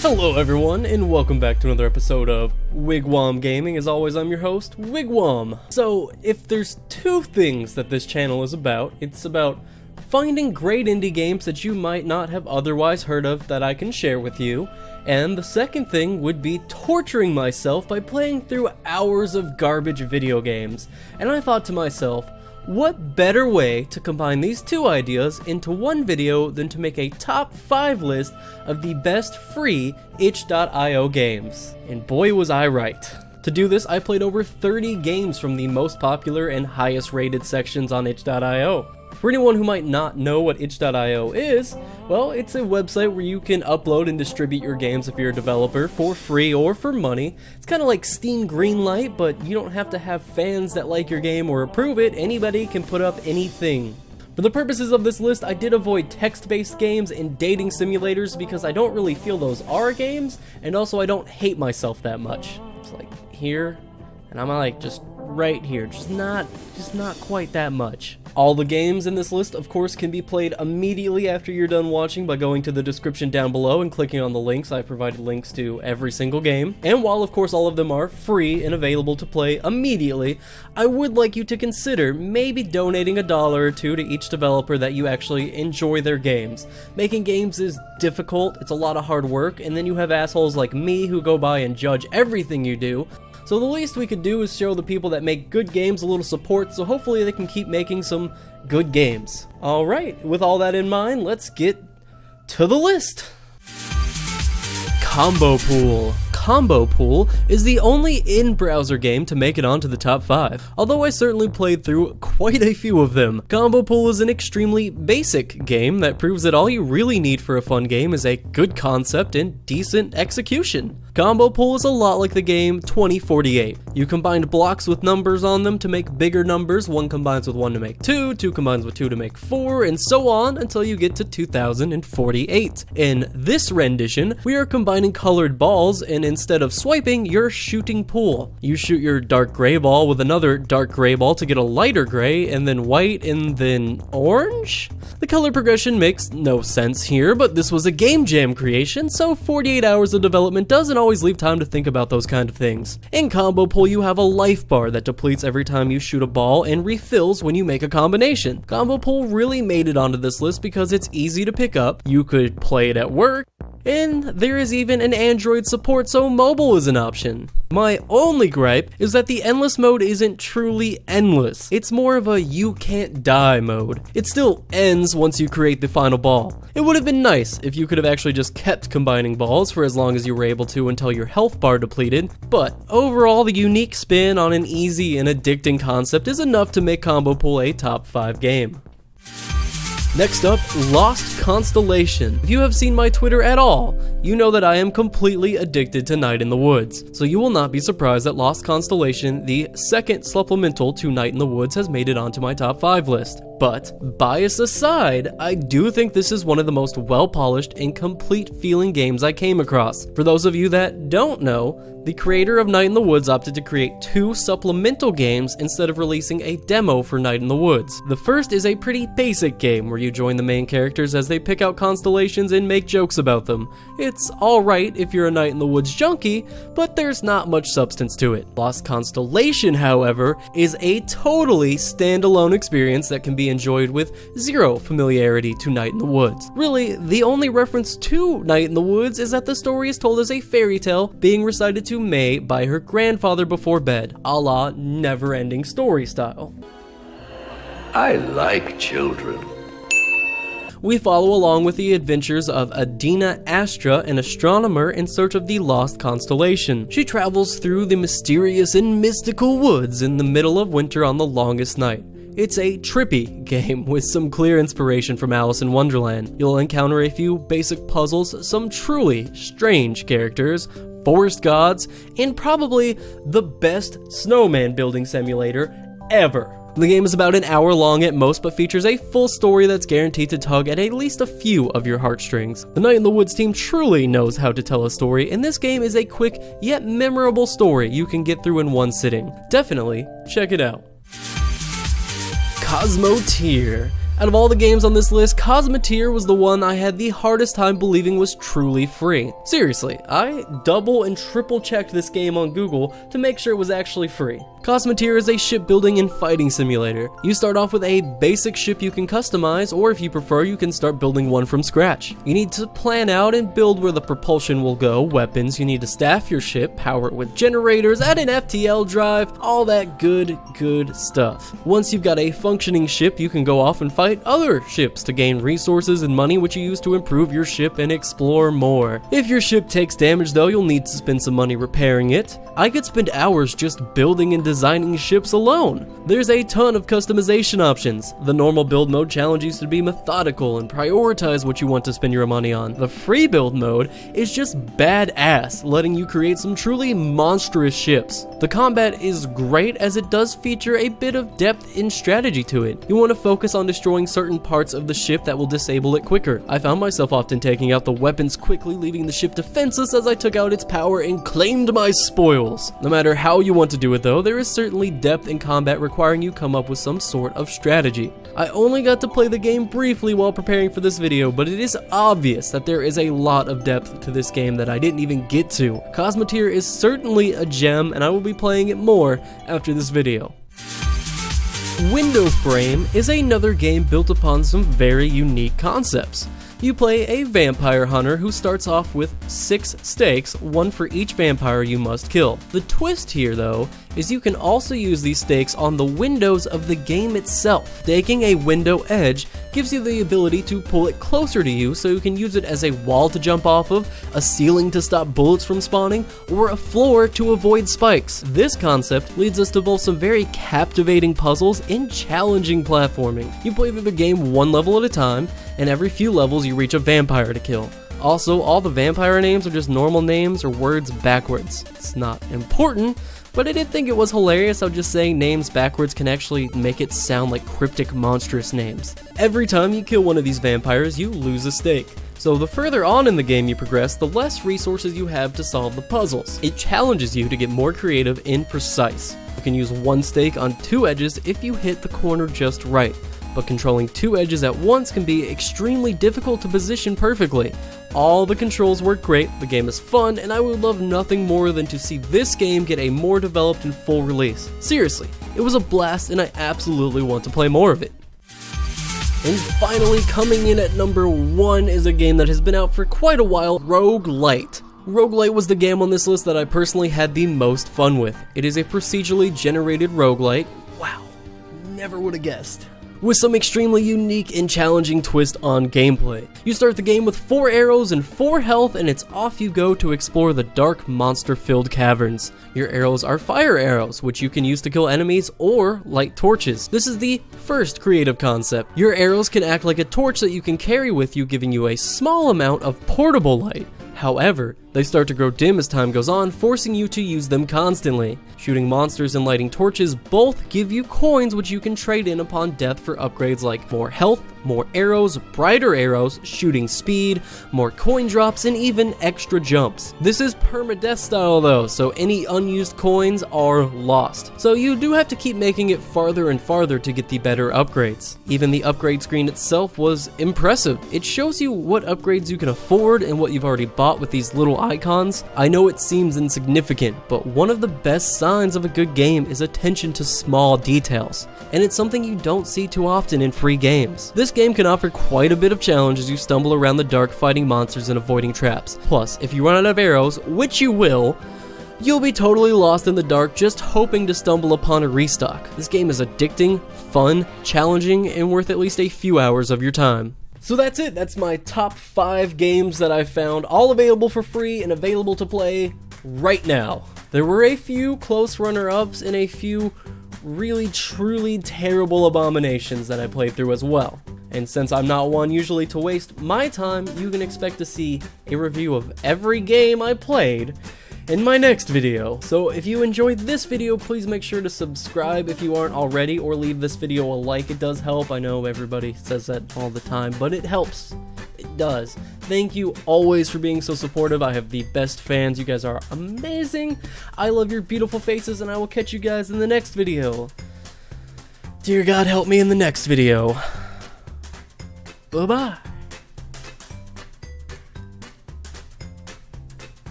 Hello everyone, and welcome back to another episode of Wigwam Gaming. As always, I'm your host, Wigwam. So, if there's two things that this channel is about, it's about finding great indie games that you might not have otherwise heard of that I can share with you, and the second thing would be torturing myself by playing through hours of garbage video games. And I thought to myself, what better way to combine these two ideas into one video than to make a top 5 list of the best free itch.io games? And boy was I right. To do this, I played over 30 games from the most popular and highest rated sections on itch.io. For anyone who might not know what itch.io is, well, it's a website where you can upload and distribute your games if you're a developer for free or for money. It's kind of like Steam Greenlight, but you don't have to have fans that like your game or approve it. Anybody can put up anything. For the purposes of this list, I did avoid text-based games and dating simulators because I don't really feel those are games, and also I don't hate myself that much. It's like here, and I'm like just right here, just not quite that much. All the games in this list, of course, can be played immediately after you're done watching by going to the description down below and clicking on the links. I provided links to every single game. And while, of course, all of them are free and available to play immediately, I would like you to consider maybe donating $1 or $2 to each developer that you actually enjoy their games. Making games is difficult, it's a lot of hard work, and then you have assholes like me who go by and judge everything you do. So the least we could do is show the people that make good games a little support, so hopefully they can keep making some good games. Alright, with all that in mind, let's get to the list. Combo Pool. Combo Pool is the only in-browser game to make it onto the top 5, although I certainly played through quite a few of them. Combo Pool is an extremely basic game that proves that all you really need for a fun game is a good concept and decent execution. Combo Pool is a lot like the game 2048. You combined blocks with numbers on them to make bigger numbers, 1 combines with 1 to make 2, 2 combines with 2 to make 4, and so on until you get to 2048. In this rendition, we are combining colored balls, and instead of swiping, you're shooting pool. You shoot your dark gray ball with another dark gray ball to get a lighter gray, and then white, and then orange? The color progression makes no sense here, but this was a game jam creation, so 48 hours of development doesn't always leave time to think about those kind of things. In Combo Pool, you have a life bar that depletes every time you shoot a ball and refills when you make a combination. Combo Pool really made it onto this list because it's easy to pick up, you could play it at work, and there is even an Android support, so mobile is an option. My only gripe is that the endless mode isn't truly endless. It's more of a you can't die mode. It still ends once you create the final ball. It would have been nice if you could have actually just kept combining balls for as long as you were able to until your health bar depleted, but overall the unique spin on an easy and addicting concept is enough to make Combo Pool a top 5 game. Next up, Lost Constellation. If you have seen my Twitter at all, you know that I am completely addicted to Night in the Woods, so you will not be surprised that Lost Constellation, the second supplemental to Night in the Woods, has made it onto my top 5 list. But, bias aside, I do think this is one of the most well-polished and complete-feeling games I came across. For those of you that don't know, the creator of Night in the Woods opted to create 2 supplemental games instead of releasing a demo for Night in the Woods. The first is a pretty basic game where you join the main characters as they pick out constellations and make jokes about them. It's alright if you're a Night in the Woods junkie, but there's not much substance to it. Lost Constellation, however, is a totally standalone experience that can be enjoyed with zero familiarity to Night in the Woods. Really, the only reference to Night in the Woods is that the story is told as a fairy tale being recited to May by her grandfather before bed, a la never-ending story style. I like children. We follow along with the adventures of Adina Astra, an astronomer in search of the lost constellation. She travels through the mysterious and mystical woods in the middle of winter on the longest night. It's a trippy game with some clear inspiration from Alice in Wonderland. You'll encounter a few basic puzzles, some truly strange characters, forest gods, and probably the best snowman building simulator ever. The game is about an hour long at most, but features a full story that's guaranteed to tug at least a few of your heartstrings. The Night in the Woods team truly knows how to tell a story, and this game is a quick yet memorable story you can get through in one sitting. Definitely check it out. Cosmo Tier. Out of all the games on this list, Cosmo Tier was the one I had the hardest time believing was truly free. Seriously, I double and triple checked this game on Google to make sure it was actually free. Cosmo Tier is a shipbuilding and fighting simulator. You start off with a basic ship you can customize, or if you prefer, you can start building one from scratch. You need to plan out and build where the propulsion will go, weapons, you need to staff your ship, power it with generators, add an FTL drive, all that good stuff. Once you've got a functioning ship, you can go off and fight other ships to gain resources and money which you use to improve your ship and explore more. If your ship takes damage though, you'll need to spend some money repairing it. I could spend hours just building and designing ships alone. There's a ton of customization options. The normal build mode challenges you to be methodical and prioritize what you want to spend your money on. The free build mode is just badass, letting you create some truly monstrous ships. The combat is great as it does feature a bit of depth and strategy to it. You want to focus on destroying certain parts of the ship that will disable it quicker. I found myself often taking out the weapons quickly, leaving the ship defenseless as I took out its power and claimed my spoils. No matter how you want to do it though, there is certainly depth in combat requiring you come up with some sort of strategy. I only got to play the game briefly while preparing for this video, but it is obvious that there is a lot of depth to this game that I didn't even get to. Cosmo Tier is certainly a gem, and I will be playing it more after this video. Windowframe is another game built upon some very unique concepts. You play a vampire hunter who starts off with 6 stakes, one for each vampire you must kill. The twist here though is you can also use these stakes on the windows of the game itself. Staking a window edge gives you the ability to pull it closer to you so you can use it as a wall to jump off of, a ceiling to stop bullets from spawning, or a floor to avoid spikes. This concept leads us to both some very captivating puzzles and challenging platforming. You play through the game one level at a time, and every few levels you reach a vampire to kill. Also, all the vampire names are just normal names or words backwards. It's not important, but I did think it was hilarious how just saying names backwards can actually make it sound like cryptic, monstrous names. Every time you kill one of these vampires, you lose a stake. So the further on in the game you progress, the less resources you have to solve the puzzles. It challenges you to get more creative and precise. You can use one stake on 2 edges if you hit the corner just right, but controlling 2 edges at once can be extremely difficult to position perfectly. All the controls work great, the game is fun, and I would love nothing more than to see this game get a more developed and full release. Seriously, it was a blast and I absolutely want to play more of it. And finally, coming in at number 1 is a game that has been out for quite a while, Roguelite. Roguelite was the game on this list that I personally had the most fun with. It is a procedurally generated roguelite. Wow, never would have guessed. With some extremely unique and challenging twist on gameplay. You start the game with 4 arrows and 4 health, and it's off you go to explore the dark, monster-filled caverns. Your arrows are fire arrows, which you can use to kill enemies, or light torches. This is the first creative concept. Your arrows can act like a torch that you can carry with you, giving you a small amount of portable light. However, they start to grow dim as time goes on, forcing you to use them constantly. Shooting monsters and lighting torches both give you coins which you can trade in upon death for upgrades like more health, more arrows, brighter arrows, shooting speed, more coin drops, and even extra jumps. This is permadeath style though, so any unused coins are lost. So you do have to keep making it farther and farther to get the better upgrades. Even the upgrade screen itself was impressive. It shows you what upgrades you can afford and what you've already bought with these little icons. I know it seems insignificant, but one of the best signs of a good game is attention to small details, and it's something you don't see too often in free games. This game can offer quite a bit of challenge as you stumble around the dark fighting monsters and avoiding traps. Plus, if you run out of arrows, which you will, you'll be totally lost in the dark just hoping to stumble upon a restock. This game is addicting, fun, challenging, and worth at least a few hours of your time. So that's it. That's my top 5 games that I found, all available for free and available to play right now. There were a few close runner-ups and a few really truly terrible abominations that I played through as well. And since I'm not one usually to waste my time, you can expect to see a review of every game I played in my next video. So if you enjoyed this video, please make sure to subscribe if you aren't already, or leave this video a like. It does help. I know everybody says that all the time, but it helps. It does. Thank you always for being so supportive. I have the best fans. You guys are amazing. I love your beautiful faces, and I will catch you guys in the next video. Dear God, help me in the next video. Bye-bye.